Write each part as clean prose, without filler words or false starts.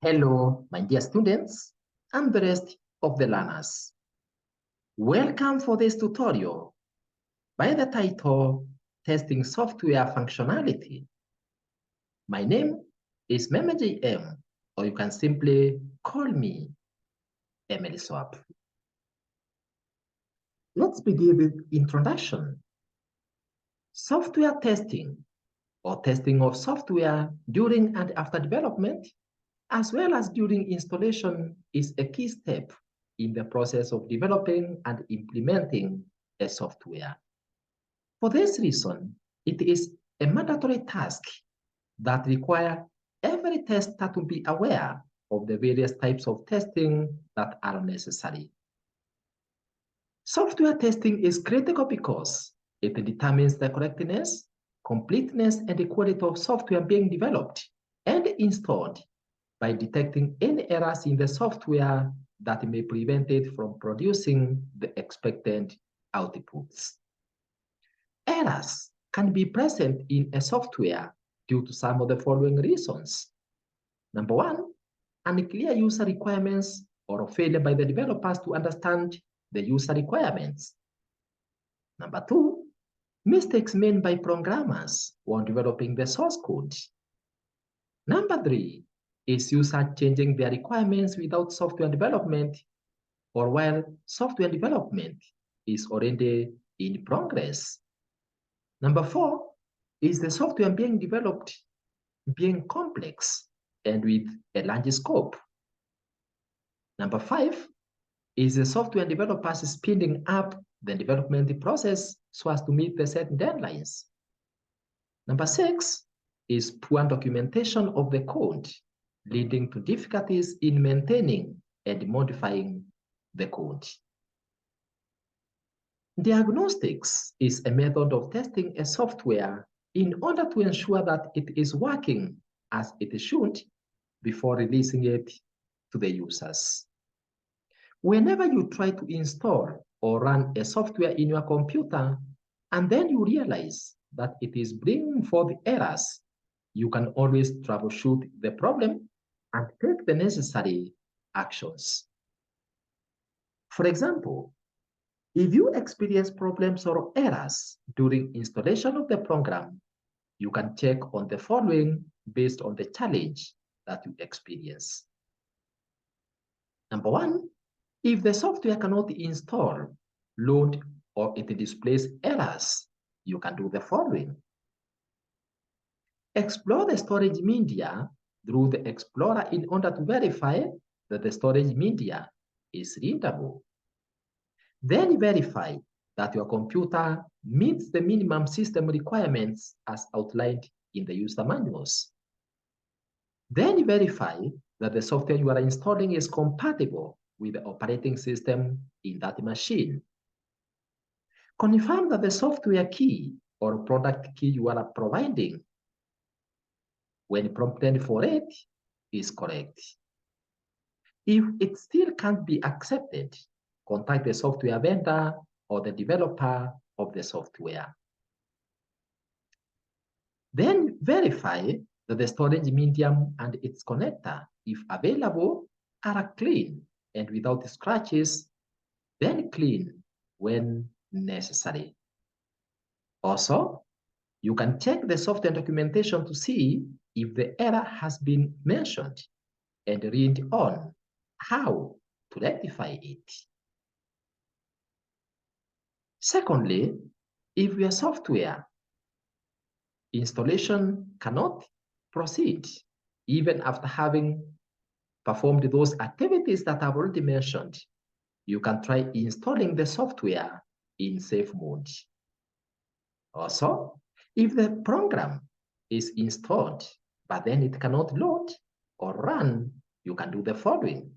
Hello, my dear students, and the rest of the learners. Welcome for this tutorial by the title, Testing Software Functionality. My name is MemJM, or you can simply call me Emily Swap. Let's begin with introduction. Software testing, or testing of software during and after development, as well as during installation, is a key step in the process of developing and implementing a software. For this reason, it is a mandatory task that requires every tester to be aware of the various types of testing that are necessary. Software testing is critical because it determines the correctness, completeness, and the quality of software being developed and installed by detecting any errors in the software that may prevent it from producing the expected outputs. Errors can be present in a software due to some of the following reasons. Number one, unclear user requirements or failure by the developers to understand the user requirements. Number two, mistakes made by programmers when developing the source code. Number three is users changing their requirements without software development or while software development is already in progress. Number four is the software being developed being complex and with a large scope. Number five is the software developers speeding up the development process so as to meet the set deadlines. Number six is poor documentation of the code, leading to difficulties in maintaining and modifying the code. Diagnostics is a method of testing a software in order to ensure that it is working as it should before releasing it to the users. Whenever you try to install or run a software in your computer, and then you realize that it is bringing forth errors, you can always troubleshoot the problem and take the necessary actions. For example, if you experience problems or errors during installation of the program, you can check on the following based on the challenge that you experience. Number one, if the software cannot install, load, or it displays errors, you can do the following. Explore the storage media through the Explorer in order to verify that the storage media is readable. Then verify that your computer meets the minimum system requirements as outlined in the user manuals. Then verify that the software you are installing is compatible with the operating system in that machine. Confirm that the software key or product key you are providing when prompted for it is correct. If it still can't be accepted, contact the software vendor or the developer of the software. Then verify that the storage medium and its connector, if available, are clean and without scratches, then clean when necessary. Also, you can check the software documentation to see if the error has been mentioned and read on how to rectify it. Secondly, if your software installation cannot proceed, even after having performed those activities that I've already mentioned, you can try installing the software in safe mode. Also, if the program is installed, but then it cannot load or run, you can do the following.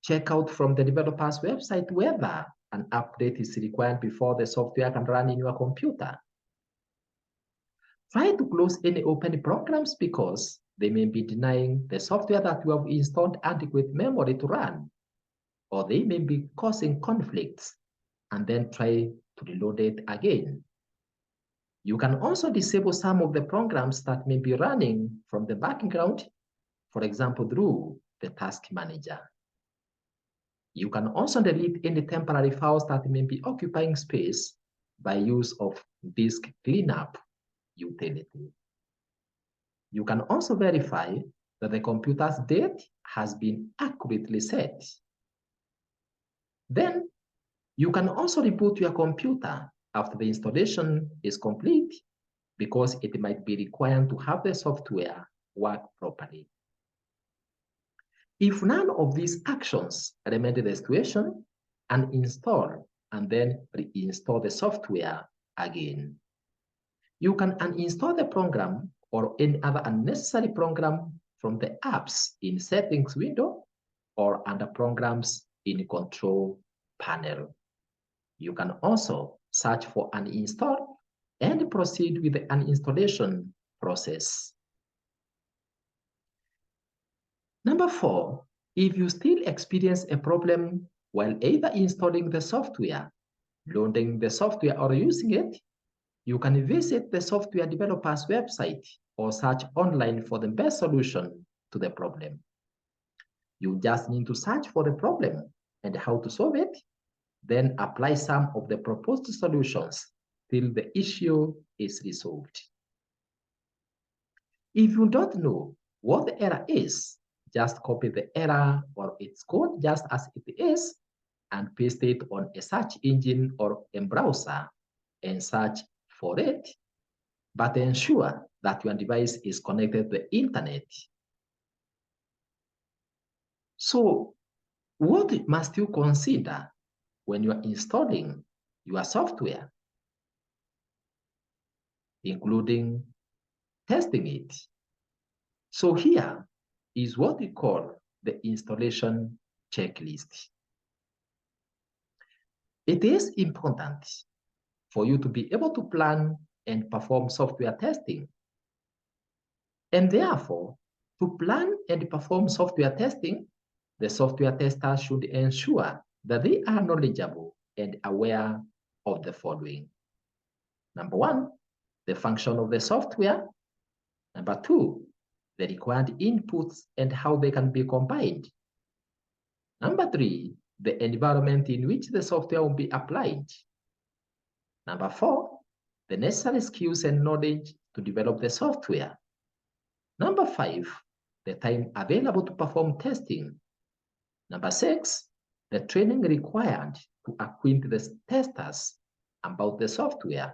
Check out from the developer's website whether an update is required before the software can run in your computer. Try to close any open programs because they may be denying the software that you have installed adequate memory to run, or they may be causing conflicts, and then try to reload it again. You can also disable some of the programs that may be running from the background. for example, through the task manager. You can also delete any temporary files that may be occupying space by use of disk cleanup utility. You can also verify that the computer's date has been accurately set. Then, you can also reboot your computer after the installation is complete because it might be required to have the software work properly. If none of these actions remedy the situation, uninstall and then reinstall the software again. You can uninstall the program or any other unnecessary program from the apps in settings window or under programs in control panel. You can also search for uninstall and proceed with the uninstallation process. Number 4, if you still experience a problem while either installing the software, loading the software, or using it, you can visit the software developer's website or search online for the best solution to the problem. You just need to search for the problem and how to solve it, then apply some of the proposed solutions till the issue is resolved. If you don't know what the error is, just copy the error or its code just as it is and paste it on a search engine or a browser and search for it, but ensure that your device is connected to the internet. So, what must you consider when you are installing your software, including testing it? So here is what we call the installation checklist. It is important for you to be able to plan and perform software testing. And therefore, to plan and perform software testing, the software tester should ensure that they are knowledgeable and aware of the following. Number 1, the function of the software. Number 2, the required inputs and how they can be combined. Number 3, the environment in which the software will be applied. Number 4, the necessary skills and knowledge to develop the software. Number 5, the time available to perform testing. Number 6, the training required to acquaint the testers about the software.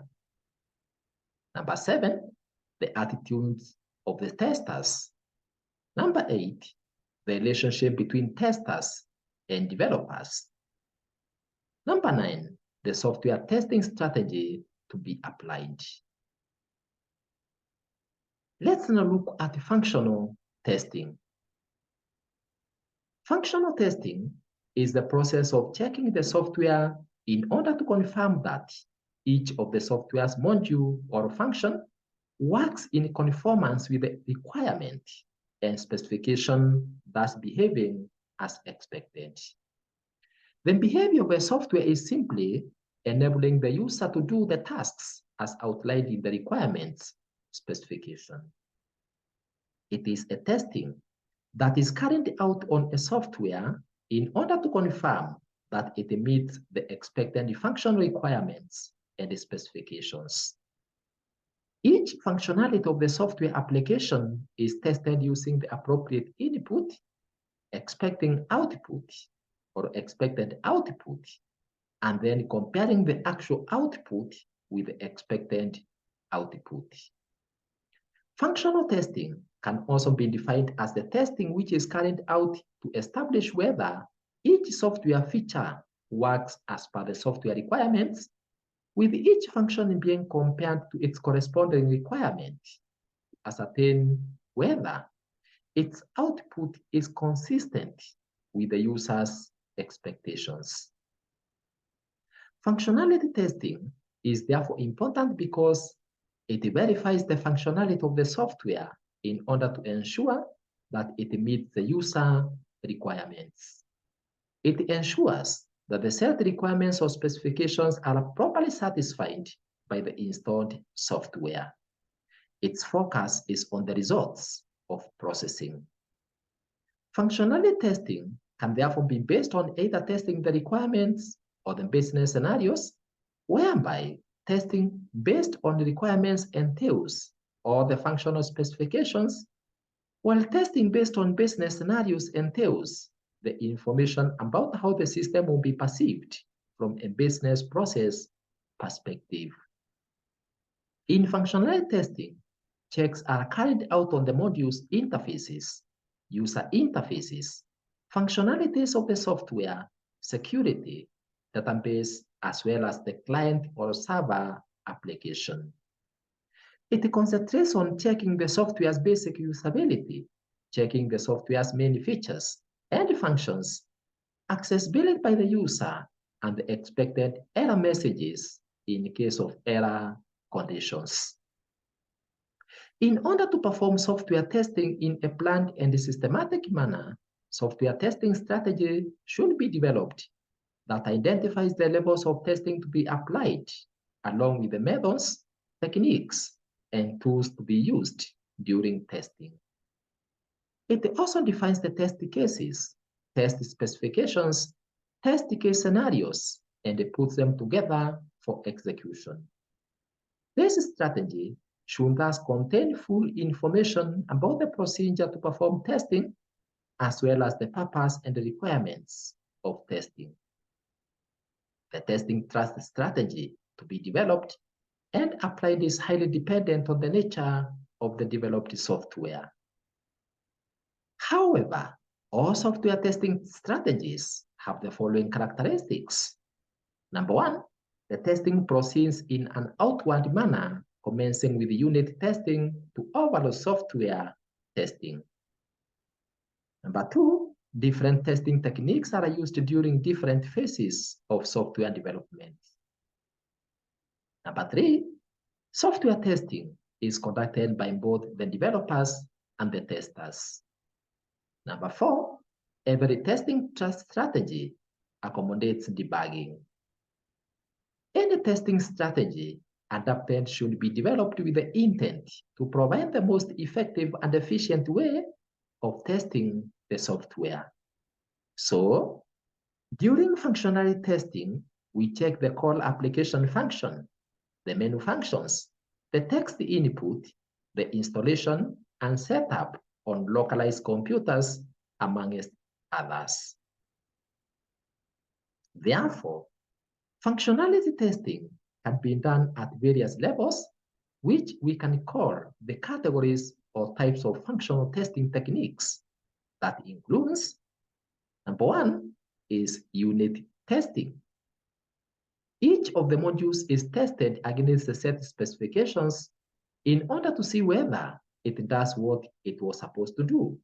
Number 7, the attitudes of the testers. Number 8, the relationship between testers and developers. Number 9, the software testing strategy to be applied. Let's now look at functional testing. Functional testing is the process of checking the software in order to confirm that each of the software's module or function works in conformance with the requirement and specification, thus behaving as expected. The behavior of a software is simply enabling the user to do the tasks as outlined in the requirements specification. It is a testing that is carried out on a software in order to confirm that it meets the expected function requirements and the specifications. Each functionality of the software application is tested using the appropriate input, expecting output, or expected output, and then comparing the actual output with the expected output. Functional testing can also be defined as the testing which is carried out to establish whether each software feature works as per the software requirements, with each function being compared to its corresponding requirement to ascertain whether its output is consistent with the user's expectations. Functionality testing is therefore important because it verifies the functionality of the software in order to ensure that it meets the user requirements. It ensures that the set requirements or specifications are properly satisfied by the installed software. Its focus is on the results of processing. Functionality testing can therefore be based on either testing the requirements or the business scenarios, whereby testing based on the requirements entails or the functional specifications, while testing based on business scenarios entails the information about how the system will be perceived from a business process perspective. In functionality testing, checks are carried out on the module's interfaces, user interfaces, functionalities of the software, security, database, as well as the client or server application. It concentrates on checking the software's basic usability, checking the software's main features and functions, accessibility by the user, and the expected error messages in case of error conditions. In order to perform software testing in a planned and systematic manner, software testing strategy should be developed that identifies the levels of testing to be applied, along with the methods, techniques, and tools to be used during testing. It also defines the test cases, test specifications, test case scenarios, and puts them together for execution. This strategy should thus contain full information about the procedure to perform testing, as well as the purpose and the requirements of testing. The testing trust strategy to be developed and applied is highly dependent on the nature of the developed software. However, all software testing strategies have the following characteristics. Number one, the testing proceeds in an outward manner, commencing with unit testing to overall software testing. Number two, different testing techniques are used during different phases of software development. Number three, software testing is conducted by both the developers and the testers. Number four, every testing strategy accommodates debugging. Any testing strategy adapted should be developed with the intent to provide the most effective and efficient way of testing the software. So, during functionality testing, we check the call application function, the menu functions, the text input, the installation and setup on localized computers, amongst others. Therefore, functionality testing can be done at various levels, which we can call the categories or types of functional testing techniques. That includes, number one, is unit testing. Each of the modules is tested against the set specifications in order to see whether it does what it was supposed to do.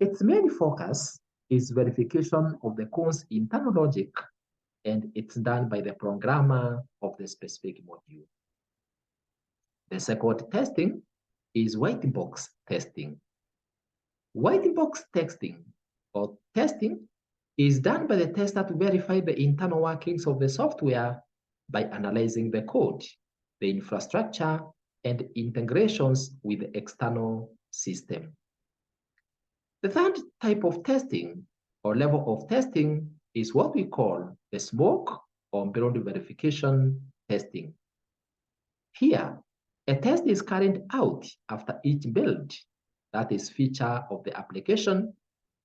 Its main focus is verification of the code's internal logic, and it's done by the programmer of the specific module. The second testing is white box testing. White box testing or testing is done by the tester to verify the internal workings of the software by analyzing the code, the infrastructure, and integrations with the external system. The third type of testing or level of testing is what we call the smoke or build verification testing. Here, a test is carried out after each build, that is feature of the application,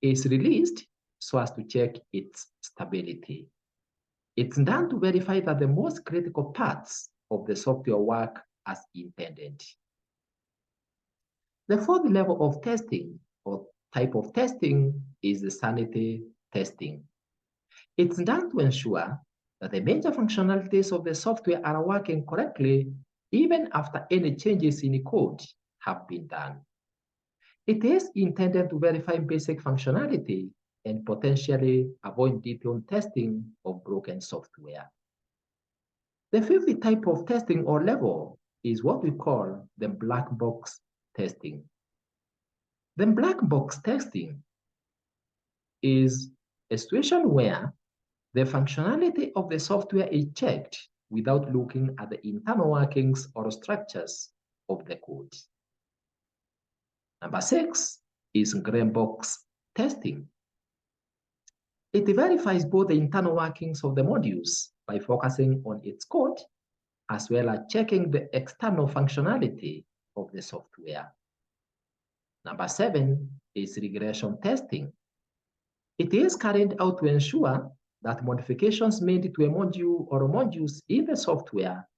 is released so as to check its stability. It's done to verify that the most critical parts of the software work as intended. The fourth level of testing or type of testing is the sanity testing. It's done to ensure that the major functionalities of the software are working correctly even after any changes in the code have been done. It is intended to verify basic functionality and potentially avoid detailed testing of broken software. The fifth type of testing or level is what we call the black box testing. The black box testing is a situation where the functionality of the software is checked without looking at the internal workings or structures of the code. Number 6 is gray box testing. It verifies both the internal workings of the modules by focusing on its code, as well as checking the external functionality of the software. Number 7 is regression testing. It is carried out to ensure that modifications made to a module or modules in the software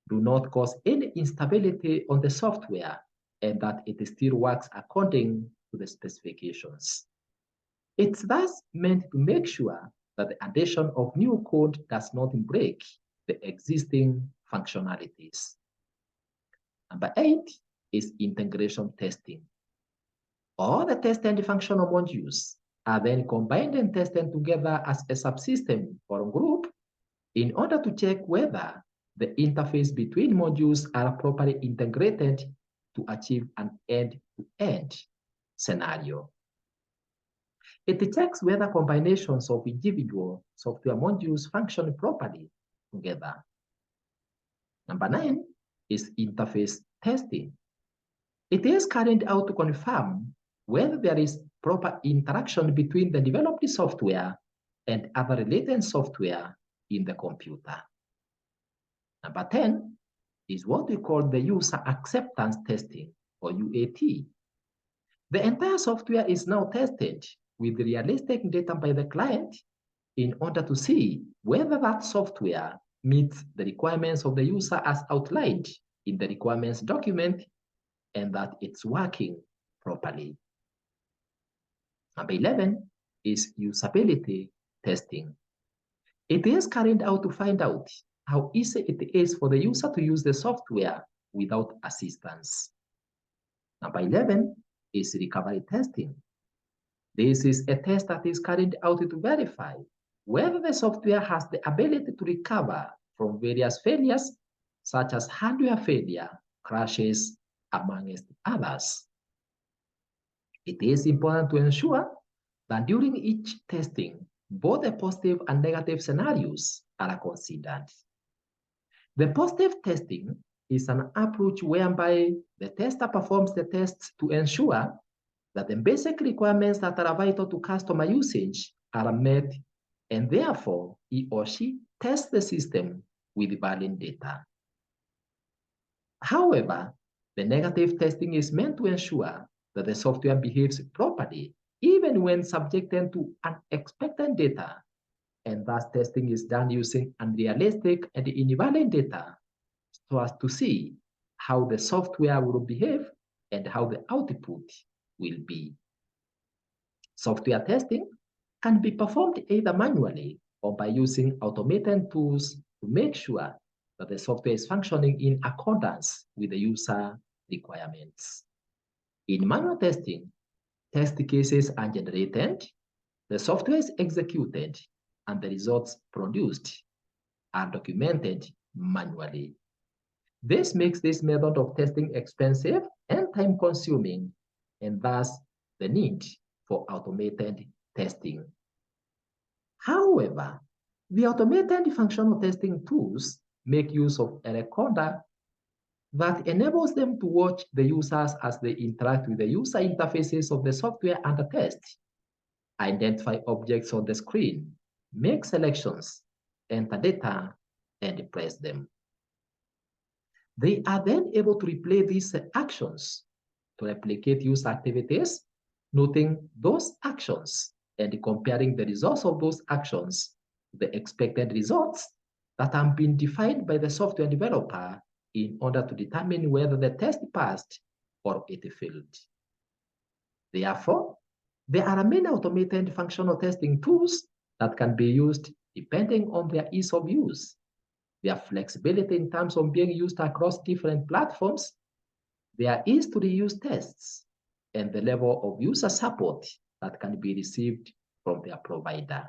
do not cause any instability on the software and that it still works according to the specifications. It's thus meant to make sure that the addition of new code does not break the existing functionalities. Number 8 is integration testing. All the test and functional modules are then combined and tested together as a subsystem or group in order to check whether the interface between modules are properly integrated to achieve an end-to-end scenario. It checks whether combinations of individual software modules function properly together. Number 9 is interface testing. It is carried out to confirm whether there is proper interaction between the developed software and other related software in the computer. Number 10 is what we call the user acceptance testing, or UAT. The entire software is now tested with realistic data by the client in order to see whether that software meets the requirements of the user as outlined in the requirements document and that it's working properly. Number 11 is usability testing. It is carried out to find out how easy it is for the user to use the software without assistance. Number 11 is recovery testing. This is a test that is carried out to verify whether the software has the ability to recover from various failures, such as hardware failure, crashes, amongst others. It is important to ensure that during each testing, both the positive and negative scenarios are considered. The positive testing is an approach whereby the tester performs the tests to ensure that the basic requirements that are vital to customer usage are met, and therefore he or she tests the system with valid data. However, the negative testing is meant to ensure that the software behaves properly even when subjected to unexpected data, and thus testing is done using unrealistic and invalid data so as to see how the software will behave and how the output will be. Software testing can be performed either manually or by using automated tools to make sure that the software is functioning in accordance with the user requirements. In manual testing, test cases are generated, the software is executed, and the results produced are documented manually. This makes this method of testing expensive and time-consuming, and thus the need for automated testing. However, the automated functional testing tools make use of a recorder that enables them to watch the users as they interact with the user interfaces of the software under test, identify objects on the screen, make selections, enter data, and press them. They are then able to replay these actions to replicate user activities, noting those actions and comparing the results of those actions to the expected results that have been defined by the software developer in order to determine whether the test passed or it failed. Therefore, there are many automated functional testing tools that can be used depending on their ease of use, their flexibility in terms of being used across different platforms, their ease to reuse tests, and the level of user support that can be received from their provider.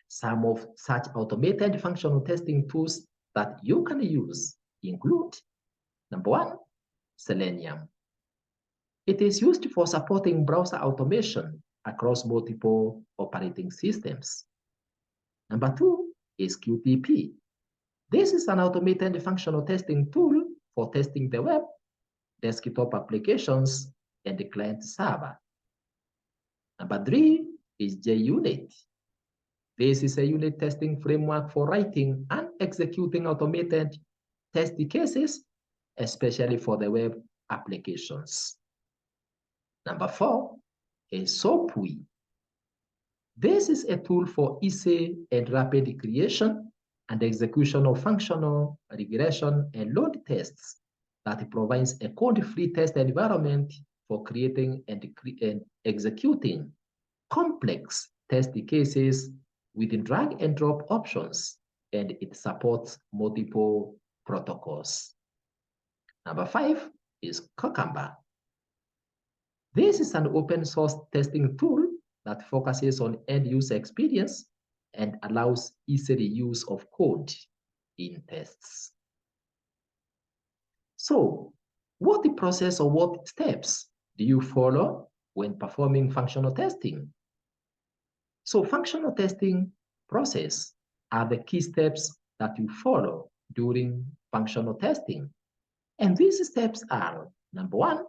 Some of such automated functional testing tools that you can use include, number 1, Selenium. It is used for supporting browser automation across multiple operating systems. Number 2 is Qtp. This is an automated functional testing tool for testing the web, desktop applications, and the client server. Number 3 is JUnit. This is a unit testing framework for writing and executing automated test cases, especially for the web applications. Number 4 is SOAP-UI. This is a tool for easy and rapid creation and execution of functional, regression, and load tests that provides a code-free test environment for creating and executing complex test cases with drag and drop options, and it supports multiple protocols. Number 5 is Cucumber. This is an open source testing tool that focuses on end user experience and allows easy reuse of code in tests. So, what process or what steps do you follow when performing functional testing? So, functional testing process are the key steps that you follow during functional testing. And these steps are, number 1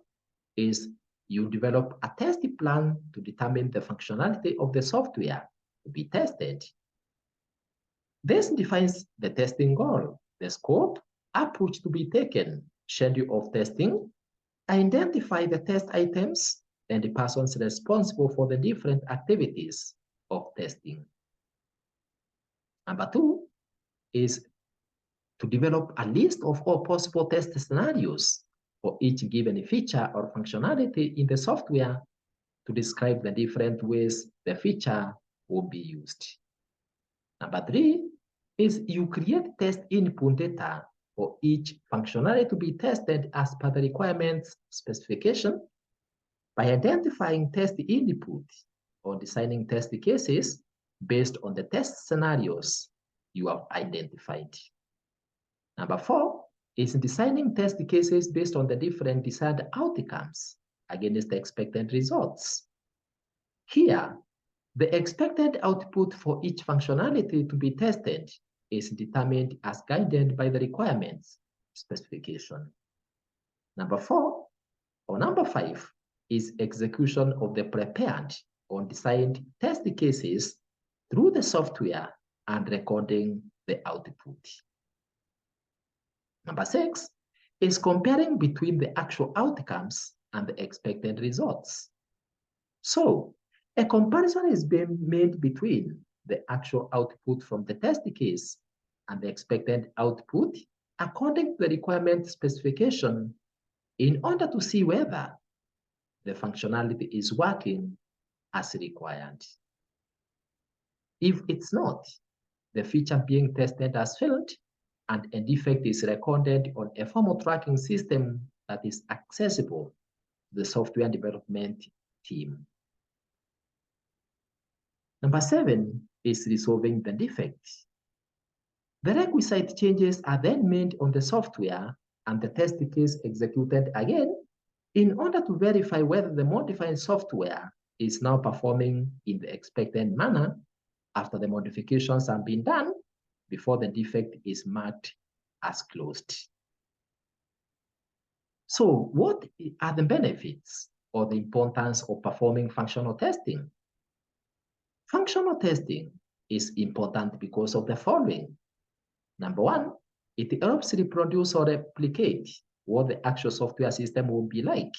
is you develop a test plan to determine the functionality of the software to be tested. This defines the testing goal, the scope, approach to be taken, schedule of testing, identify the test items, and the persons responsible for the different activities of testing. Number 2 is to develop a list of all possible test scenarios for each given feature or functionality in the software to describe the different ways the feature will be used. Number 3 is you create test input data for each functionality to be tested as per the requirements specification by identifying test input or designing test cases based on the test scenarios you have identified. Number 4 is designing test cases based on the different desired outcomes against the expected results. Here, the expected output for each functionality to be tested is determined as guided by the requirements specification. Number 5 is execution of the prepared or designed test cases through the software and recording the output. Number 6 is comparing between the actual outcomes and the expected results. So, a comparison is being made between the actual output from the test case and the expected output according to the requirement specification in order to see whether the functionality is working as required. If it's not, the feature being tested has failed and a defect is recorded on a formal tracking system that is accessible to the software development team. Number 7 is resolving the defect. The requisite changes are then made on the software and the test case executed again in order to verify whether the modified software is now performing in the expected manner after the modifications have been done before the defect is marked as closed. So what are the benefits or the importance of performing functional testing? Functional testing is important because of the following. Number 1, it helps reproduce or replicate what the actual software system will be like.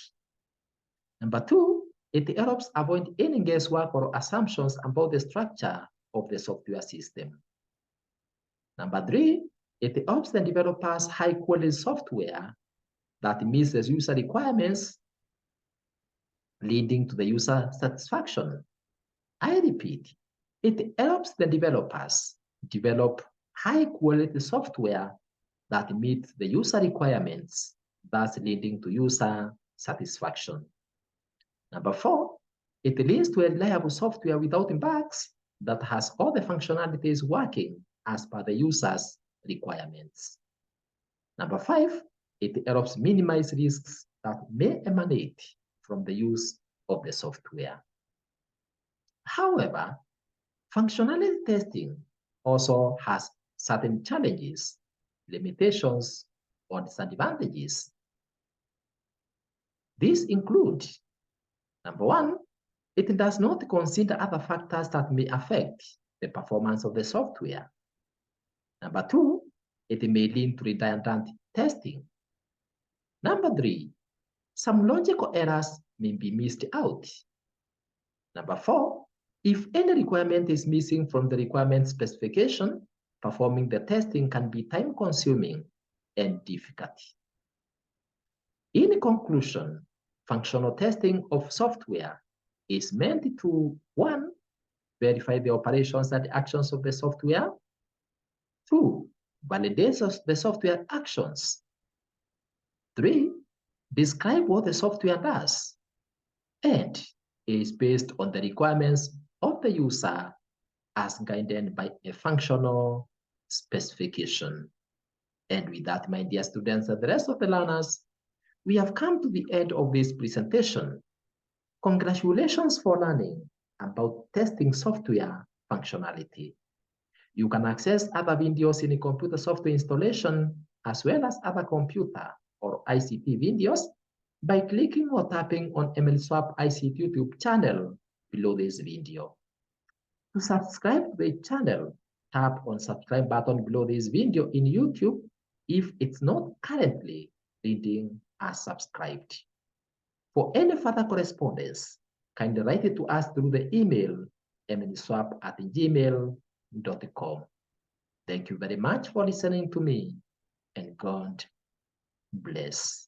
Number 2, it helps avoid any guesswork or assumptions about the structure of the software system. Number 3, it helps the developers high-quality software that meets the user requirements, leading to the user satisfaction. I repeat, it helps the developers develop high-quality software that meets the user requirements, thus leading to user satisfaction. Number 4, it leads to a reliable software without bugs that has all the functionalities working as per the user's requirements. Number 5, it helps minimize risks that may emanate from the use of the software. However, functionality testing also has certain challenges, limitations, or disadvantages. These include, number 1, It does not consider other factors that may affect the performance of the software. Number two, it may lead to redundant testing. Number three, some logical errors may be missed out. Number four, if any requirement is missing from the requirement specification, performing the testing can be time-consuming and difficult. In conclusion, functional testing of software is meant to, one, verify the operations and actions of the software. Two, validate the software actions. Three, describe what the software does. And is based on the requirements of the user as guided by a functional specification. And with that, my dear students and the rest of the learners, we have come to the end of this presentation. Congratulations for learning about testing software functionality. You can access other videos in computer software installation as well as other computer or ICT videos by clicking or tapping on MLSwap ICT YouTube channel below this video. To subscribe to the channel, tap on subscribe button below this video in YouTube if it's not currently reading as subscribed. For any further correspondence, kindly write it to us through the email mnswap@gmail.com. Thank you very much for listening to me, and God bless.